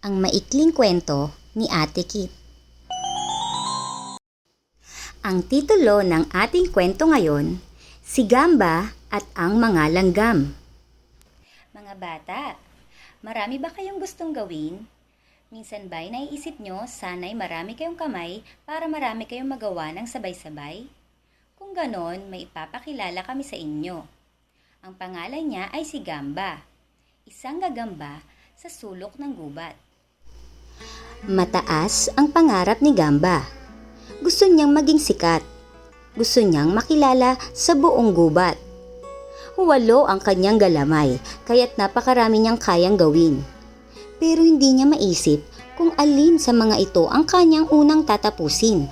Ang maikling kwento ni Ate Kit. Ang titulo ng ating kwento ngayon, Si Gamba at ang mga langgam. Mga bata, marami ba kayong gustong gawin? Minsan ba'y naiisip nyo sana'y marami kayong kamay para marami kayong magawa ng sabay-sabay? Kung ganon, may ipapakilala kami sa inyo. Ang pangalan niya ay si Gamba, isang gagamba sa sulok ng gubat. Mataas ang pangarap ni Gamba. Gusto niyang maging sikat. Gusto niyang makilala sa buong gubat. 8 ang kanyang galamay, kaya't napakarami niyang kayang gawin. Pero hindi niya maisip kung alin sa mga ito ang kanyang unang tatapusin.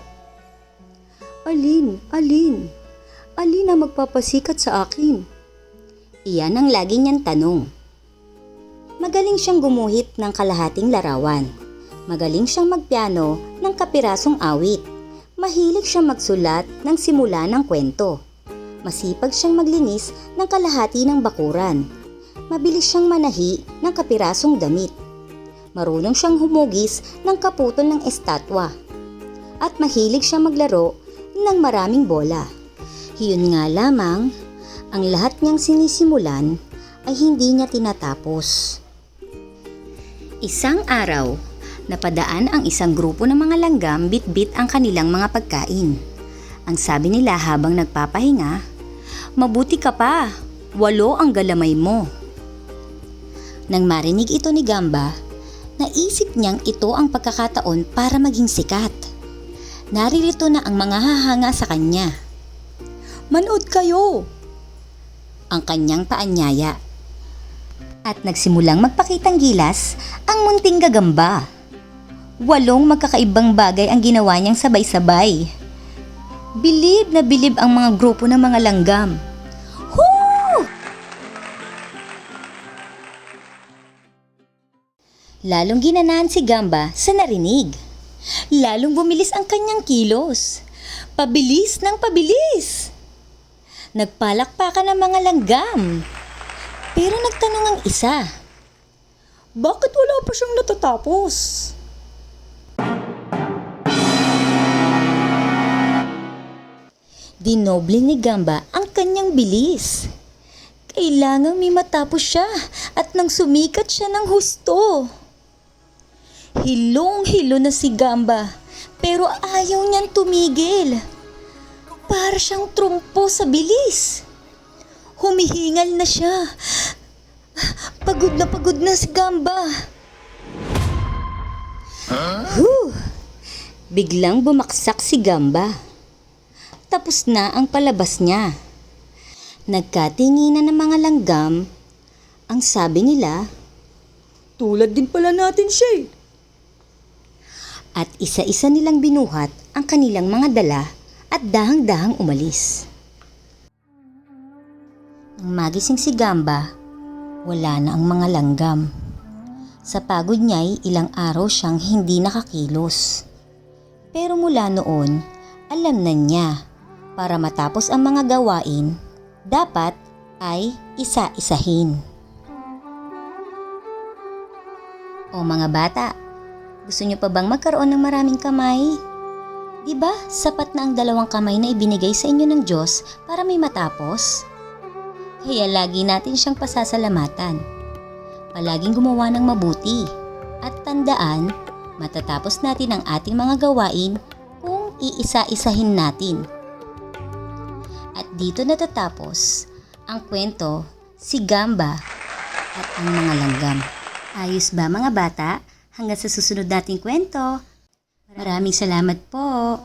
Alin ang magpapasikat sa akin? Iyan ang lagi niyang tanong. Magaling siyang gumuhit ng kalahating larawan. Magaling siyang magpiano ng kapirasong awit. Mahilig siyang magsulat ng simula ng kwento. Masipag siyang maglinis ng kalahati ng bakuran. Mabilis siyang manahi ng kapirasong damit. Marunong siyang humugis ng kaputol ng estatwa. At mahilig siyang maglaro ng maraming bola. Iyon nga lamang, ang lahat niyang sinisimulan ay hindi niya tinatapos. Isang araw, napadaan ang isang grupo ng mga langgam bit-bit ang kanilang mga pagkain. Ang sabi nila habang nagpapahinga, "Mabuti ka pa, 8 ang galamay mo." Nang marinig ito ni Gamba, naisip niyang ito ang pagkakataon para maging sikat. Naririto na ang mga hahanga sa kanya. "Manood kayo!" ang kanyang paanyaya. At nagsimulang magpakitang gilas ang munting gagamba. 8 magkakaibang bagay ang ginawa niyang sabay-sabay. Bilib na bilib ang mga grupo ng mga langgam. Hoo! Lalong ginanahan si Gamba sa narinig. Lalong bumilis ang kanyang kilos. Pabilis ng pabilis. Nagpalakpakan ang mga langgam. Pero nagtanong ang isa, "Bakit wala pa siyang natatapos?" Dinoble ni Gamba ang kanyang bilis. Kailangang may matapos siya at nang sumikat siya ng husto. Hilong-hilo na si Gamba pero ayaw niyang tumigil. Para siyang trumpo sa bilis. Humihingal na siya. Pagod na si Gamba. Biglang bumaksak si Gamba. Tapos na ang palabas niya. Nagkatinginan ng mga langgam. Ang sabi nila, "Tulad din pala natin siya." At isa-isa nilang binuhat ang kanilang mga dala at dahang-dahang umalis. Nang magising si Gamba, wala na ang mga langgam. Sa pagod niya'y ilang araw siyang hindi nakakilos. Pero mula noon, alam na niya, para matapos ang mga gawain, dapat ay isa-isahin. O mga bata, gusto niyo pa bang magkaroon ng maraming kamay? Diba sapat na ang 2 kamay na ibinigay sa inyo ng Diyos para may matapos? Kaya lagi natin siyang pasasalamatan. Palaging gumawa ng mabuti. At tandaan, matatapos natin ang ating mga gawain kung iisa-isahin natin. At dito natatapos ang kwento, Si Gamba at ang mga langgam. Ayos ba mga bata? Hanggang sa susunod nating kwento. Maraming salamat po.